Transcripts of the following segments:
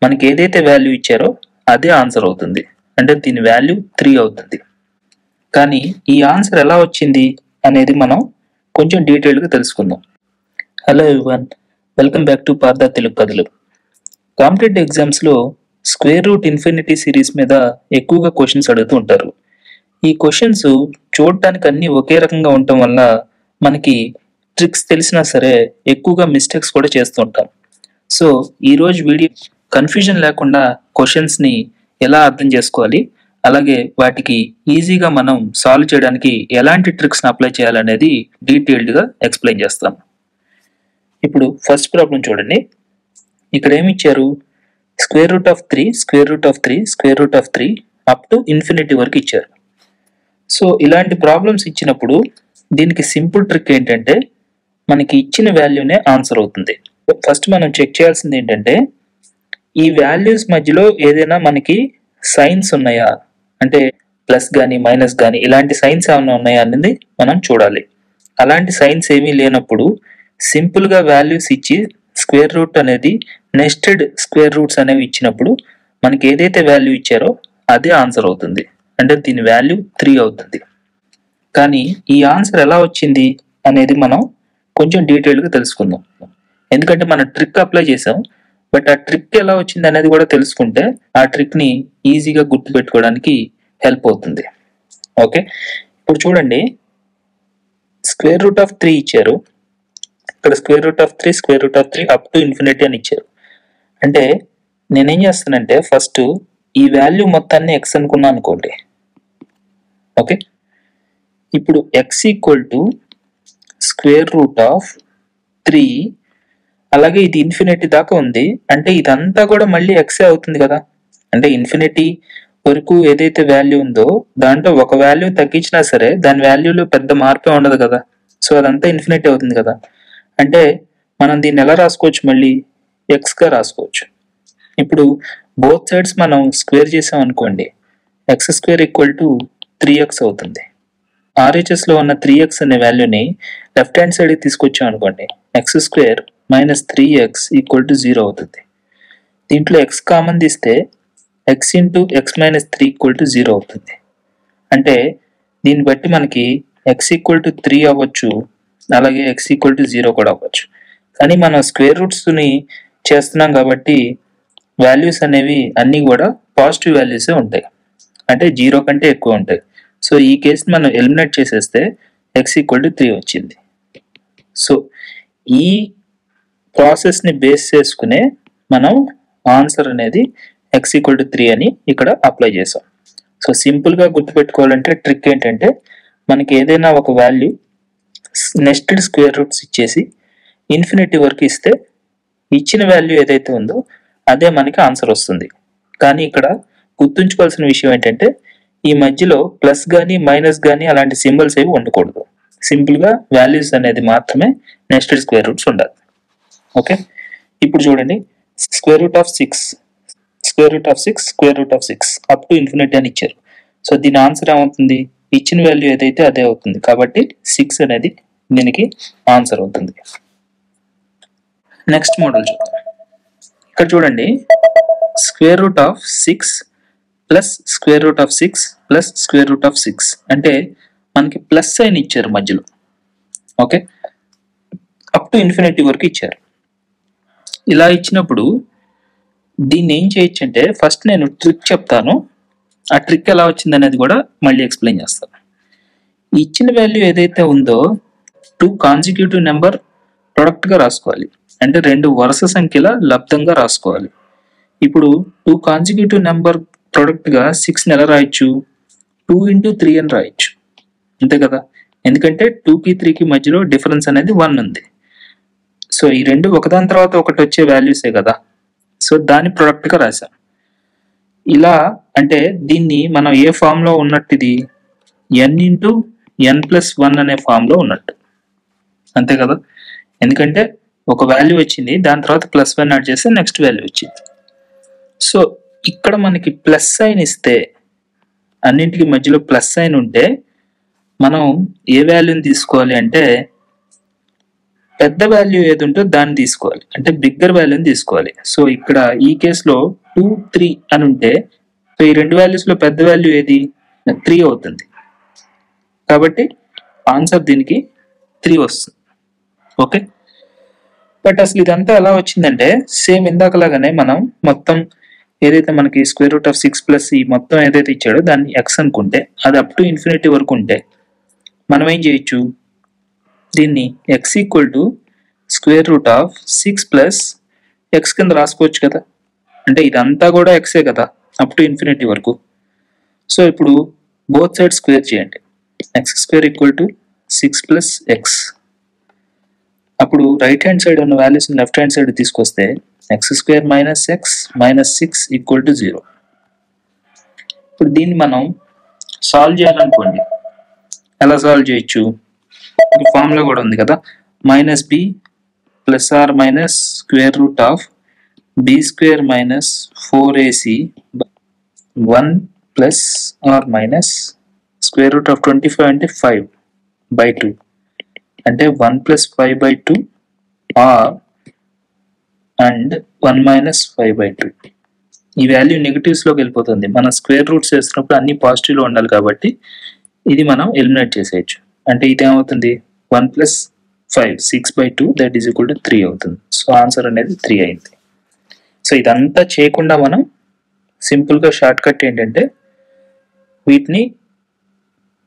మనకి ఏదైతే వాల్యూ ఇచ్చారో అదే ఆన్సర్ అవుతుంది. అంటే దీని వాల్యూ 3 అవుతుంది. కానీ ఈ ఆన్సర్ ఎలా వచ్చింది అనేది మనం కొంచెం డీటెయిల్గా తెలుసుకుందాం. Hello everyone, welcome back to Partha Telugu కథలు. కాంపిటేటివ్ ఎగ్జామ్స్లో స్క్వేర్ రూట్ ఇన్ఫినిటీ సిరీస్ మీద ఎక్కువగా క్వశ్చన్స్ అడుగుతూ ఉంటారు. ఈ క్వశ్చన్స్ చూడటానికి అన్నీ ఒకే రకంగా ఉండటం వల్ల మనకి ట్రిక్స్ తెలిసినా సరే ఎక్కువగా మిస్టేక్స్ కూడా చేస్తూ ఉంటాం. సో ఈరోజు వీడియో కన్ఫ్యూజన్ లేకుండా క్వశ్చన్స్ని ఎలా అర్థం చేసుకోవాలి, అలాగే వాటికి ఈజీగా మనం సాల్వ్ చేయడానికి ఎలాంటి ట్రిక్స్ని అప్లై చేయాలనేది డీటెయిల్డ్గా ఎక్స్ప్లెయిన్ చేస్తాం. ఇప్పుడు ఫస్ట్ ప్రాబ్లం చూడండి. ఇక్కడ ఏమి ఇచ్చారు? Square root of 3 square root of 3 square root of 3 up to infinity వరకు ఇచ్చారు. సో ఇలాంటి ప్రాబ్లమ్స్ ఇచ్చినప్పుడు దీనికి సింపుల్ ట్రిక్ ఏంటంటే మనకి ఇచ్చిన వాల్యూనే ఆన్సర్ అవుతుంది. ఫస్ట్ మనం చెక్ చేయాల్సింది ఏంటంటే ఈ వాల్యూస్ మధ్యలో ఏదైనా మనకి సైన్స్ ఉన్నాయా, అంటే ప్లస్ కానీ మైనస్ కానీ ఇలాంటి సైన్స్ ఏమైనా ఉన్నాయా అనేది మనం చూడాలి. అలాంటి సైన్స్ ఏమీ లేనప్పుడు సింపుల్గా వాల్యూస్ ఇచ్చి స్క్వేర్ రూట్ అనేది నెస్టెడ్ స్క్వేర్ రూట్స్ అనేవి ఇచ్చినప్పుడు మనకి ఏదైతే వాల్యూ ఇచ్చారో అదే ఆన్సర్ అవుతుంది. అంటే దీని వాల్యూ 3 అవుతుంది. కానీ ఈ ఆన్సర్ ఎలా వచ్చింది అనేది మనం కొంచెం డీటెయిల్గా తెలుసుకుందాం. ఎందుకంటే మనం ట్రిక్ అప్లై చేసాం, బట్ ఆ ట్రిక్ ఎలా వచ్చింది అనేది కూడా తెలుసుకుంటే ఆ ట్రిక్ని ఈజీగా గుర్తుపెట్టుకోవడానికి హెల్ప్ అవుతుంది. ఓకే, ఇప్పుడు చూడండి, స్క్వేర్ రూట్ ఆఫ్ 3 ఇచ్చారు. ఇక్కడ square root of 3 square root of 3 up to infinity అని ఇచ్చారు. అంటే నేనేం చేస్తానంటే ఫస్ట్ ఈ వాల్యూ మొత్తాన్ని ఎక్స్ అనుకున్నా అనుకోండి. ఓకే, ఇప్పుడు X equal to square root of 3, అలాగే ఇది ఇన్ఫినిటీ దాకా ఉంది, అంటే ఇదంతా కూడా మళ్ళీ ఎక్సే అవుతుంది కదా. అంటే ఇన్ఫినిటీ వరకు ఏదైతే వాల్యూ ఉందో దాంట్లో ఒక వాల్యూ తగ్గించినా సరే దాని వాల్యూలో పెద్ద మార్పే ఉండదు కదా. సో అదంతా ఇన్ఫినిటీ అవుతుంది కదా. అంటే మనం దీన్ని ఎలా రాసుకోవచ్చు? మళ్ళీ ఎక్స్గా రాసుకోవచ్చు. ఇప్పుడు బోత్ సైడ్స్ మనం స్క్వేర్ చేసాం అనుకోండి, X square equal to 3x అవుతుంది. ఆర్హెచ్ఎస్లో ఉన్న 3x అనే వాల్యూని లెఫ్ట్ హ్యాండ్ సైడ్కి తీసుకొచ్చాం అనుకోండి, X square minus 3x equal to 0 అవుతుంది. దీంట్లో ఎక్స్ కామన్ తీస్తే X into X minus 3 equal to 0 అవుతుంది. అంటే దీన్ని బట్టి మనకి ఎక్స్ ఈక్వల్ టు 3 అవ్వచ్చు, అలాగే ఎక్స్ ఈక్వల్ టు 0 కూడా అవ్వచ్చు. కానీ మనం స్క్వేర్ రూట్స్ని చేస్తున్నాం కాబట్టి వాల్యూస్ అనేవి అన్నీ కూడా పాజిటివ్ వాల్యూసే ఉంటాయి, అంటే 0 కంటే ఎక్కువ ఉంటాయి. సో ఈ కేసుని మనం ఎలిమినేట్ చేసేస్తే ఎక్స్ ఈక్వల్ టు 3 వచ్చింది. సో ఈ ప్రాసెస్ని బేస్ చేసుకునే మనం ఆన్సర్ అనేది ఎక్స్ ఈక్వల్ టు 3 అని ఇక్కడ అప్లై చేసాం. సో సింపుల్గా గుర్తుపెట్టుకోవాలంటే ట్రిక్ ఏంటంటే మనకి ఏదైనా ఒక వాల్యూ నెస్టెడ్ స్క్వేర్ రూట్స్ ఇచ్చేసి ఇన్ఫినిటీ వరకు ఇస్తే ఇచ్చిన వాల్యూ ఏదైతే ఉందో అదే మనకి ఆన్సర్ వస్తుంది. కానీ ఇక్కడ గుర్తుంచుకోవాల్సిన విషయం ఏంటంటే ఈ మధ్యలో ప్లస్ కానీ మైనస్ కానీ అలాంటి సింబల్స్ ఏవి ఉండకూడదు. సింపుల్గా వాల్యూస్ అనేది మాత్రమే నెస్టెడ్ స్క్వేర్ రూట్స్ ఉండాలి. ఓకే, ఇప్పుడు చూడండి, square root of 6 square root of 6 square root of 6 up to infinity అని ఇచ్చారు. సో దీని ఆన్సర్ ఏమవుతుంది? ఇచ్చిన వాల్యూ ఏదైతే అదే అవుతుంది, కాబట్టి 6 అనేది దీనికి ఆన్సర్ అవుతుంది. నెక్స్ట్ మోడల్ చూద్దాం. ఇక్కడ చూడండి, square root of 6 plus square root of 6 plus square root of 6 అంటే మనకి ప్లస్ సైన్ ఇచ్చారు మధ్యలో. ఓకే, అప్ టు ఇన్ఫినిటీ వరకు ఇచ్చారు. ఇలా ఇచ్చినప్పుడు దీన్ని ఏం చేయొచ్చు అంటే ఫస్ట్ నేను ట్రిక్ చెప్తాను, ఆ ట్రిక్ ఎలా వచ్చింది అనేది కూడా మళ్ళీ ఎక్స్ప్లెయిన్ చేస్తాను. ఇచ్చిన వాల్యూ ఏదైతే ఉందో 2 కాన్సిక్యూటివ్ నెంబర్ ప్రొడక్ట్గా రాసుకోవాలి, అంటే 2 వరుస సంఖ్యల లబ్దంగా రాసుకోవాలి. ఇప్పుడు 2 కాన్సిక్యూటివ్ నెంబర్ ప్రొడక్ట్గా 6ని ఎలా రాయొచ్చు? 2 into 3 అని రాయొచ్చు, అంతే కదా. ఎందుకంటే 2కి 3కి మధ్యలో డిఫరెన్స్ అనేది 1 ఉంది. సో ఈ రెండు ఒకదాని తర్వాత ఒకటి వచ్చే వాల్యూసే కదా. సో దాని ప్రొడక్ట్గా రాసాం. ఇలా అంటే దీన్ని మనం ఏ ఫామ్లో ఉన్నట్టు, ఇది n ఇంటూ n+1 అనే ఫామ్లో ఉన్నట్టు, అంతే కదా. ఎందుకంటే ఒక వాల్యూ వచ్చింది, దాని తర్వాత +1 యాడ్ చేస్తే నెక్స్ట్ వాల్యూ వచ్చింది. సో ఇక్కడ మనకి ప్లస్ సైన్ ఇస్తే, అన్నింటికి మధ్యలో ప్లస్ సైన్ ఉంటే మనం ఏ వాల్యూని తీసుకోవాలి అంటే పెద్ద వాల్యూ ఏది ఉంటుందో దాన్ని తీసుకోవాలి, అంటే బిగ్గర్ వాల్యూని తీసుకోవాలి. సో ఇక్కడ ఈ కేసులో 2, 3 అని ఉంటే సో ఈ రెండు వాల్యూస్ లో పెద్ద వాల్యూ ఏది 3 అవుతుంది. కాబట్టి ఆన్సర్ దీనికి 3 వస్తుంది. ఓకే, బట్ అసలు ఇదంతా ఎలా వచ్చిందంటే సేమ్ ఇందాకలాగానే మనం మొత్తం ఏదైతే మనకి √6 ఈ మొత్తం ఏదైతే ఇచ్చాడో దాన్ని x అనుకుంటే అది అప్ టు ఇన్ఫినిటీ వరకు ఉంటే మనం ఏం చేయొచ్చు, దీన్ని x √6 + x కింద రాసుకోవచ్చు కదా. అంటే ఇదంతా కూడా ఎక్సే కదా అప్ టు ఇన్ఫినిటీ వరకు. సో ఇప్పుడు బోత్ సైడ్ స్క్వేర్ చేయండి. x² = 6 + x. అప్పుడు రైట్ హ్యాండ్ సైడ్ ఉన్న వాల్యూస్ లెఫ్ట్ హ్యాండ్ సైడ్ తీసుకొస్తే x² - x - 6 = 0. ఇప్పుడు దీన్ని మనం సాల్వ్ చేయాలనుకోండి, ఎలా సాల్వ్ చేయొచ్చు, ఫార్ములా కూడా ఉంది కదా, -b ± (b² - 4ac) 1 ± (√25) అంటే 5/2 అంటే 1 + 5/2 ఆర్ అండ్ 1 - 5/2. ఈ వాల్యూ నెగటివ్స్ లోకి వెళ్ళిపోతుంది. మన స్క్వేర్ రూట్స్ వేసినప్పుడు అన్ని పాజిటివ్ లో ఉండాలి కాబట్టి ఇది మనం ఎలిమినేట్ చేసేయచ్చు. అంటే ఇది ఏమవుతుంది, 1 + 5 6/2 దట్ ఈజ్ ఈక్వల్ టు 3 అవుతుంది. సో ఆన్సర్ అనేది 3 అయింది. సో ఇదంతా చేయకుండా మనం సింపుల్ గా షార్ట్ కట్ ఏంటంటే వీటిని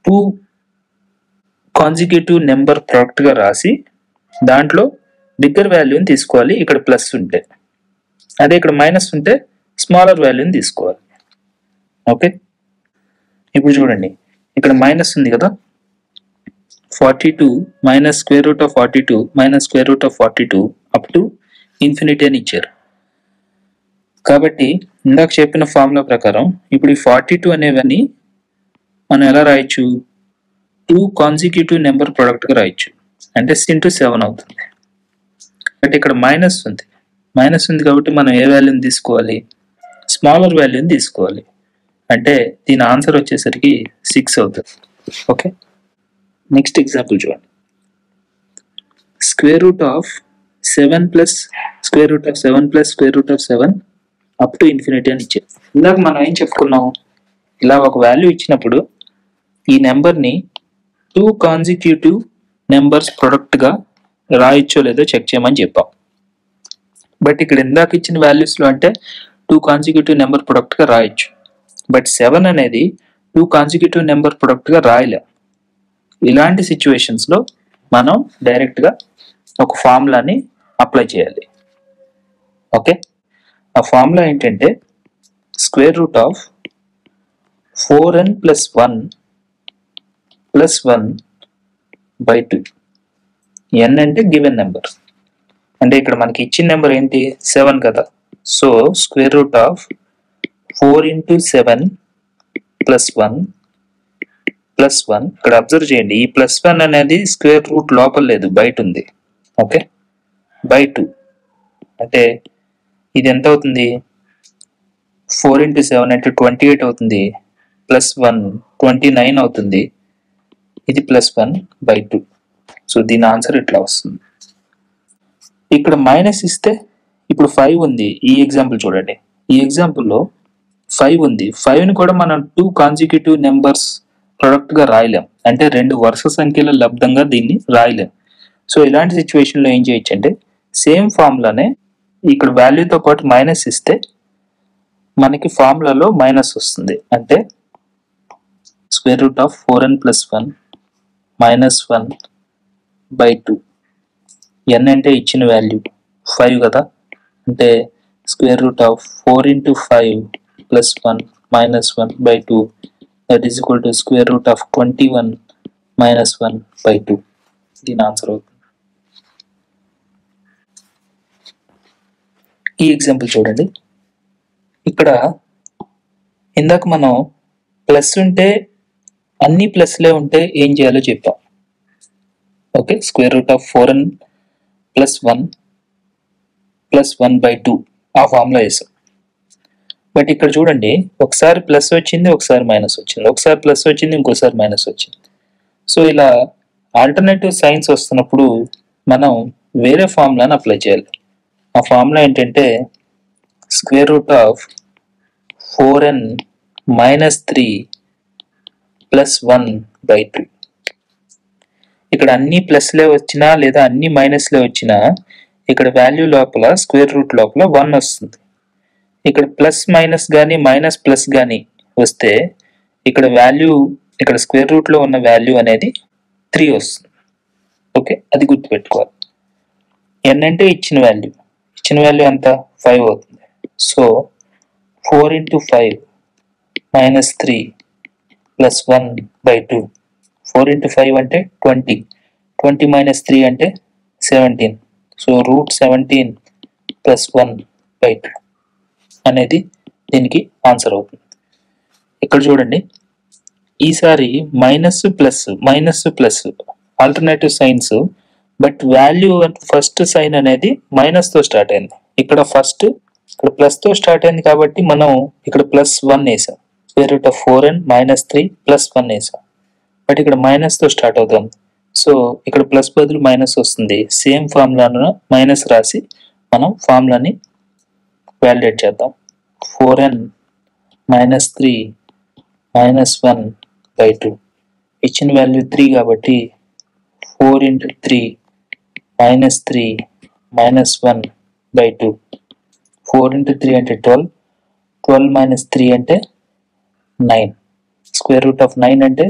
2 కాన్సిక్యూటివ్ నెంబర్ ప్రోడక్ట్ గా రాసి దాంట్లో బిగ్గర్ వాల్యూని తీసుకోవాలి ఇక్కడ ప్లస్ ఉంటే, అదే ఇక్కడ మైనస్ ఉంటే స్మాలర్ వాల్యూని తీసుకోవాలి. ఓకే, ఇప్పుడు చూడండి ఇక్కడ మైనస్ ఉంది కదా, 42 -√42 -√42 అప్ టు ఇన్ఫినిటీ అని ఇచ్చారు. కాబట్టి ఇందాక చెప్పిన ఫార్ములా ప్రకారం ఇప్పుడు ఈ 42 అనేవన్నీ మనం ఎలా రాయొచ్చు, 2 కాన్సిక్యూటివ్ నెంబర్ ప్రొడక్ట్ గా రాయొచ్చు. అంటే 6 × 7 అవుతుంది. బట్ ఇక్కడ మైనస్ ఉంది కాబట్టి మనం ఏ వాల్యూని తీసుకోవాలి, స్మాలర్ వాల్యూని తీసుకోవాలి. అంటే దీని ఆన్సర్ వచ్చేసరికి 6 అవుతుంది. ఓకే, నెక్స్ట్ ఎగ్జాంపుల్ చూడండి. √7 + √7 అప్ టు ఇన్ఫినిటీ అని ఇచ్చారు. ఇందాక మనం ఏం చెప్పుకున్నాం, ఇలా ఒక వాల్యూ ఇచ్చినప్పుడు ఈ నెంబర్ని 2 కాన్సిక్యూటివ్ నెంబర్స్ ప్రొడక్ట్ గా రాయొచ్చో లేదో చెక్ చేయమని చెప్పాం. బట్ ఇక్కడ ఇందాక ఇచ్చిన వాల్యూస్ లో అంటే 2 కాన్సిక్యూటివ్ నెంబర్ ప్రొడక్ట్ గా రాయొచ్చు. బట్ 7 అనేది 2 కాన్సిక్యూటివ్ నెంబర్ ప్రొడక్ట్ గా రాయలేం. ఇలాంటి సిచ్యువేషన్స్ లో మనం డైరెక్ట్ గా ఒక ఫార్ములాని అప్లై చేయాలి. ఓకే, ఆ ఫార్ములా ఏంటంటే √4n + 1 + 1/2. n అంటే గివెన్ నెంబర్, అంటే ఇక్కడ మనకి ఇచ్చిన నెంబర్ ఏంటి 7 కదా. సో √4 × 7 + 1 + 1. ఇక్కడ అబ్జర్వ్ చేయండి, ఈ +1 అనేది స్క్వేర్ రూట్ లోపల లేదు, బయట ఉంది. ఓకే, /2 అంటే ఇది ఎంత అవుతుంది, 4 × 7 అంటే 28 అవుతుంది, +1 29 అవుతుంది, ఇది +1/2. సో దీని ఆన్సర్ ఇట్లా వస్తుంది. ఇక్కడ మైనస్ ఇస్తే ఇప్పుడు 5 ఉంది. ఈ ఎగ్జాంపుల్ చూడండి, ఈ ఎగ్జాంపుల్లో 5 ఉంది. 5ని కూడా మనం 2 కాన్సిక్యూటివ్ నెంబర్స్ ప్రొడక్ట్ గా రాయలేం, అంటే 2 వరుస సంఖ్యల లబ్దంగా దీన్ని రాయలేం. సో ఇలాంటి సిచ్యువేషన్ లో ఏం చేయొచ్చు అంటే సేమ్ ఫార్ములానే ఇక్కడ వాల్యూతో పాటు మైనస్ ఇస్తే మనకి ఫార్ములాలో మైనస్ వస్తుంది. అంటే √4n + 1 - 1/2. n అంటే ఇచ్చిన వాల్యూ 5 కదా, అంటే √4 × 5 + 1 - 1/2 దట్ ఈజ్ ఈక్వల్ టు √21 - 1/2. దీని ఆన్సర్ అవుతుంది. ఈ ఎగ్జాంపుల్ చూడండి, ఇక్కడ ఇందాక మనం ప్లస్ ఉంటే అన్ని ప్లస్లే ఉంటే ఏం చేయాలో చెప్పాం. ఓకే, √4n + 1 + 1/2 ఆ ఫార్ములా వేసాం. బట్ ఇక్కడ చూడండి, ఒకసారి ప్లస్ వచ్చింది, ఒకసారి మైనస్ వచ్చింది, ఒకసారి ప్లస్ వచ్చింది, ఇంకోసారి మైనస్ వచ్చింది. సో ఇలా ఆల్టర్నేటివ్ సైన్స్ వస్తున్నప్పుడు మనం వేరే ఫార్ములాని అప్లై చేయాలి. ఆ ఫార్ములా ఏంటంటే square root of 4n minus 3 plus 1/2. ఇక్కడ అన్ని ప్లస్లే వచ్చినా లేదా అన్ని మైనస్లే వచ్చినా ఇక్కడ వాల్యూ లోపల స్క్వేర్ రూట్ లోపల 1 వస్తుంది. ఇక్కడ ప్లస్ మైనస్ కానీ మైనస్ ప్లస్ కానీ వస్తే ఇక్కడ వాల్యూ ఇక్కడ స్క్వేర్ రూట్లో ఉన్న వాల్యూ అనేది 3 వస్తుంది. ఓకే, అది గుర్తుపెట్టుకోవాలి. n అంటే ఇచ్చిన వాల్యూ ఎంత 5 అవుతుంది. So 4 into 5 minus 3 plus 1/2. 4 into 5 అంటే 20 minus 3 అంటే 17. సో √17 plus 1/2 అనేది దీనికి ఆన్సర్ అవుతుంది. ఇక్కడ చూడండి, ఈసారి minus plus alternative signs, but value first sign అనేది మైనస్ తో స్టార్ట్ అయింది. ఇక్కడ ప్లస్ తో స్టార్ట్ అయింది కాబట్టి మనం ఇక్కడ +1 వేసాం. Square root of 4n minus 3 plus 1 వేసాం. బట్ ఇక్కడ మైనస్ తో స్టార్ట్ అవుతుంది. సో ఇక్కడ ప్లస్ బదులు మైనస్ వస్తుంది. సేమ్ ఫార్ములాను మైనస్ రాసి మనం ఫార్ములాని వాలిడేట్ చేద్దాం. 4n minus 3 minus 1/2. ఇచ్చిన వాల్యూ 3 కాబట్టి 4 into 3 minus 3 minus 1/2. 4 into 3 అంటే 12 minus 3 అంటే 9. స్క్వేర్ రూట్ ఆఫ్ 9 అంటే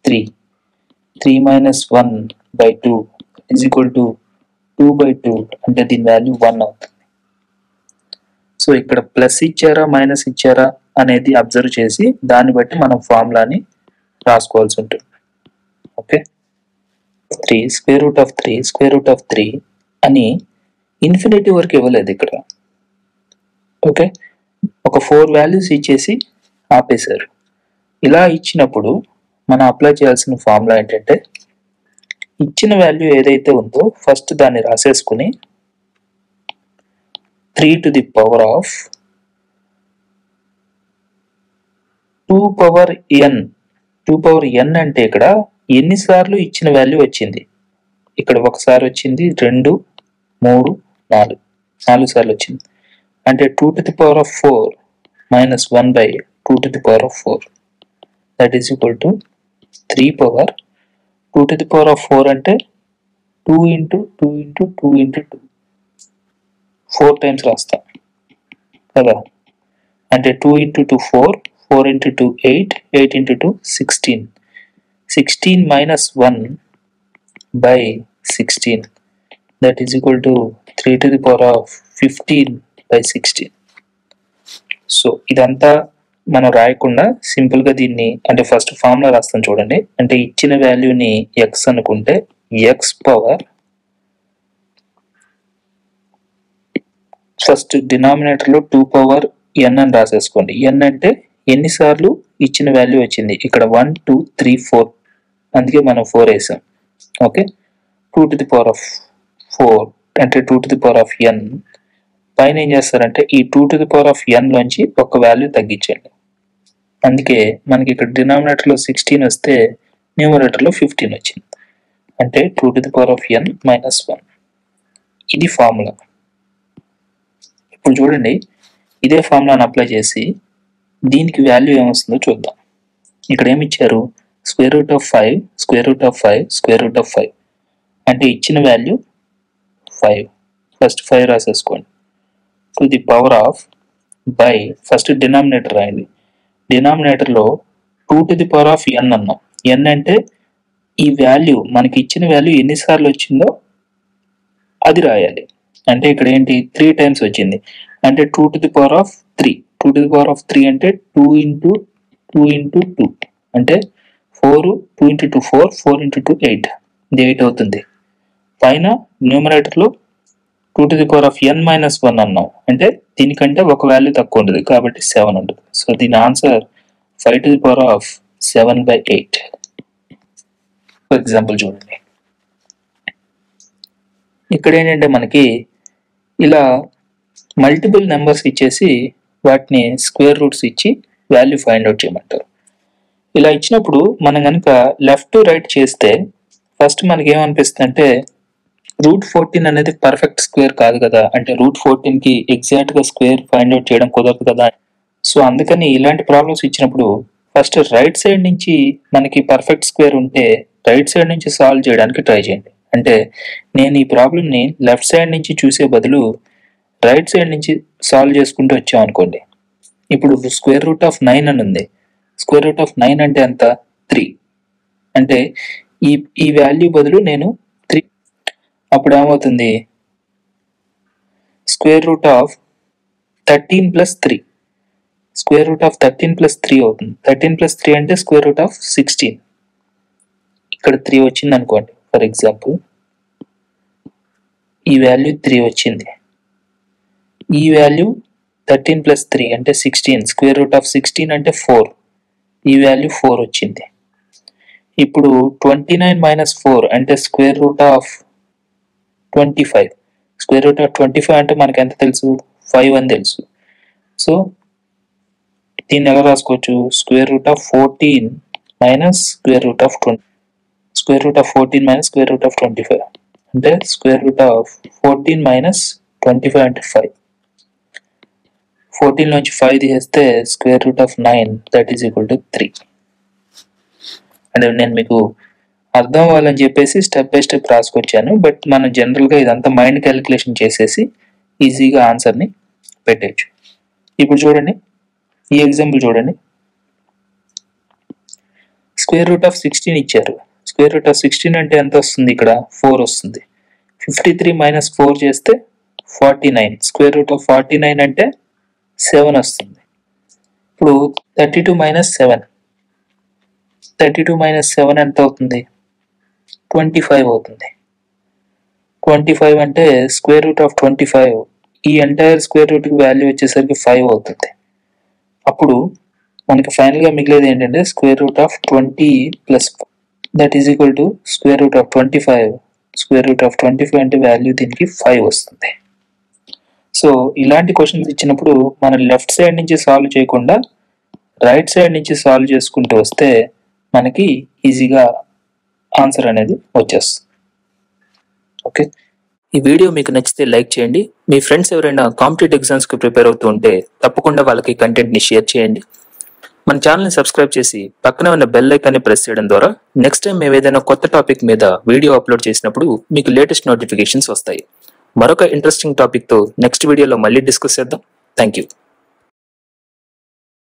3 minus 1/2 is equal to 2/2 అంటే దీని వాల్యూ 1 అవుతుంది. సో ఇక్కడ ప్లస్ ఇచ్చారా మైనస్ ఇచ్చారా అనేది అబ్జర్వ్ చేసి దాన్ని బట్టి మనం ఫార్ములాని రాసుకోవాల్సి ఉంటుంది. ఓకే, 3 స్క్వేర్ రూట్ ఆఫ్ 3 అని ఇన్ఫినిటీ వరకు ఇవ్వలేదు ఇక్కడ. ఓకే, ఒక 4 వాల్యూస్ ఇచ్చేసి ఆపేశారు. ఇలా ఇచ్చినప్పుడు మనం అప్లై చేయాల్సిన ఫార్ములా ఏంటంటే ఇచ్చిన వాల్యూ ఏదైతే ఉందో ఫస్ట్ దాన్ని రాసేసుకుని 3 to the power of 2 power n. 2 power n అంటే ఇక్కడ ఎన్నిసార్లు ఇచ్చిన వాల్యూ వచ్చింది. ఇక్కడ ఒకసారి వచ్చింది, 2, 3, 4 సార్లు వచ్చింది. అంటే 2 to the power of 4 minus 1/2 to the power of 4 that is equal to 3 power 2 to the power of 4 అంటే 2 into 2 into 2 into 2 4 టైమ్స్ రాస్తాం కదా. అంటే 2 into 2 4 into 2 8 into 2 16 minus 1/16 that is equal to 3 to the power of 15/16. So ఇదంతా మనం రాయకుండా simple గా దీన్ని అంటే ఫస్ట్ ఫార్ములా రాస్తాం చూడండి. అంటే ఇచ్చిన వాల్యూని x అనుకుంటే x పవర్ ఫస్ట్ డినామినేటర్ లో 2 power n అని రాసేసుకోండి. n అంటే ఎన్నిసార్లు ఇచ్చిన వాల్యూ వచ్చింది. ఇక్కడ 1 2 3 4 అందుకే మనం 4 వేసాం. Okay, 2 to the power of 4 అంటే 2 to the power of n. పైన ఏం చేస్తారంటే ఈ 2 to the power of n లోంచి ఒక వాల్యూ తగ్గించండి. అందుకే మనకి ఇక్కడ డినామినేటర్ లో 16 వస్తే న్యూమరేటర్ లో 15 వచ్చింది. అంటే 2 to the power of n minus 1. ఇది ఫార్ములా. ఇప్పుడు చూడండి, ఇదే ఫార్ములాని అప్లై చేసి దీనికి వాల్యూ ఏమొస్తుందో చూద్దాం. ఇక్కడ ఏమి ఇచ్చారు, స్క్వేర్ రూట్ ఆఫ్ 5 అంటే ఇచ్చిన వాల్యూ 5. ఫస్ట్ 5 రాసేసుకోండి. To the power of by first denominator రాయండి. డినామినేటర్లో 2 to the power of n అన్నాం. n అంటే ఈ వాల్యూ మనకి ఇచ్చిన వాల్యూ ఎన్నిసార్లు వచ్చిందో అది రాయాలి. అంటే ఇక్కడ ఏంటి 3 టైమ్స్ వచ్చింది. అంటే 2 to the power of 3 అంటే 2 into 2 అంటే 4 2 into 2 4 into 2 8 ఇది 8 అవుతుంది. పైన న్యూమరేటర్లో 2 to the power of n minus 1 అన్నాం. అంటే దీనికంటే ఒక వాల్యూ తక్కువ ఉంటుంది కాబట్టి 7 ఉంటుంది. సో దీని answer 5 to the power of 7/8. For example చూడండి, ఇక్కడ ఏంటంటే మనకి ఇలా మల్టిపుల్ నెంబర్స్ ఇచ్చేసి వాటిని స్క్వేర్ రూట్స్ ఇచ్చి వాల్యూ ఫైండ్ అవుట్ చేయమంటారు. ఇలా ఇచ్చినప్పుడు మనం కనుక లెఫ్ట్ టు రైట్ చేస్తే ఫస్ట్ మనకి ఏమనిపిస్తుంది అంటే √14 అనేది పర్ఫెక్ట్ స్క్వేర్ కాదు కదా, అంటే √14 కి ఎగ్జాక్ట్ గా స్క్వేర్ ఫైండ్ అవుట్ చేయడం కుదరదు కదా. సో అందుకని ఇలాంటి ప్రాబ్లమ్స్ ఇచ్చినప్పుడు ఫస్ట్ రైట్ సైడ్ నుంచి మనకి పర్ఫెక్ట్ స్క్వేర్ ఉంటే రైట్ సైడ్ నుంచి సాల్వ్ చేయడానికి ట్రై చేయండి. అంటే నేను ఈ ప్రాబ్లమ్ని లెఫ్ట్ సైడ్ నుంచి చూసే బదులు రైట్ సైడ్ నుంచి సాల్వ్ చేసుకుంటూ వచ్చాం అనుకోండి. ఇప్పుడు √9 అని ఉంది. √9 అంటే ఎంత? 3. అంటే ఈ వాల్యూ బదులు నేను 3, అప్పుడు ఏమవుతుంది? √13 + 3. √13 + 3 అవుతుంది. 13 + 3 అంటే √16. ఇక్కడ 3 వచ్చింది అనుకోండి. ఫర్ ఎగ్జాంపుల్ ఈ వాల్యూ 3 వచ్చింది. ఈ వాల్యూ 13 + 3 అంటే 16. √16 అంటే 4. ఈ వాల్యూ 4 వచ్చింది. ఇప్పుడు 29 - 4 అంటే √25. √25 అంటే మనకి ఎంత తెలుసు? 5 అని తెలుసు. సో దీన్ని ఎలా రాసుకోవచ్చు? √14 - √20. √14 - √25 అంటే √14 - 25 అంటే 5. 14 నుంచి 5 తీసేస్తే √9 దట్ ఈజ్ ఈక్వల్ టు 3. అంటే నేను మీకు అర్థం అవ్వాలని చెప్పేసి స్టెప్ బై స్టెప్ రాసుకొచ్చాను. బట్ మనం జనరల్గా ఇదంతా మైండ్ క్యాలిక్యులేషన్ చేసేసి ఈజీగా ఆన్సర్ని పెట్టచ్చు. ఇప్పుడు చూడండి, ఈ ఎగ్జాంపుల్ చూడండి. √16 ఇచ్చారు. √16 అంటే ఎంత వస్తుంది? ఇక్కడ 4 వస్తుంది. 53 - 4 చేస్తే 49. √49 అంటే 7 వస్తుంది. ఇప్పుడు 32 - 7. 32 - 7 ఎంత అవుతుంది? 25 అవుతుంది. 25 అంటే √25. ఈ ఎంటైర్ స్క్వేర్ రూట్ వాల్యూ వచ్చేసరికి 5 అవుతుంది. అప్పుడు మనకి ఫైనల్ గా మిగిలేది ఏంటంటే √20 + దట్ ఈజ్ ఈక్వల్ టు √25. √25 అంటే వాల్యూ దీనికి 5 వస్తుంది. సో ఇలాంటి క్వశ్చన్స్ ఇచ్చినప్పుడు మనం లెఫ్ట్ సైడ్ నుంచి సాల్వ్ చేయకుండా రైట్ సైడ్ నుంచి సాల్వ్ చేసుకుంటూ వస్తే మనకి ఈజీగా ఆన్సర్ అనేది వచ్చేస్తుంది. ఓకే, ఈ వీడియో మీకు నచ్చితే లైక్ చేయండి. మీ ఫ్రెండ్స్ ఎవరైనా కాంపిటేటివ్ ఎగ్జామ్స్కి ప్రిపేర్ అవుతూ ఉంటే తప్పకుండా వాళ్ళకి కంటెంట్ని షేర్ చేయండి. మన ఛానల్ని సబ్స్క్రైబ్ చేసి పక్కనే ఉన్న బెల్ ఐకాన్ని ప్రెస్ చేయడం ద్వారా నెక్స్ట్ టైం మేము ఏదైనా కొత్త టాపిక్ మీద వీడియో అప్లోడ్ చేసినప్పుడు మీకు లేటెస్ట్ నోటిఫికేషన్స్ వస్తాయి. మరొక ఇంట్రెస్టింగ్ టాపిక్తో నెక్స్ట్ వీడియోలో మళ్ళీ డిస్కస్ చేద్దాం. Thank you.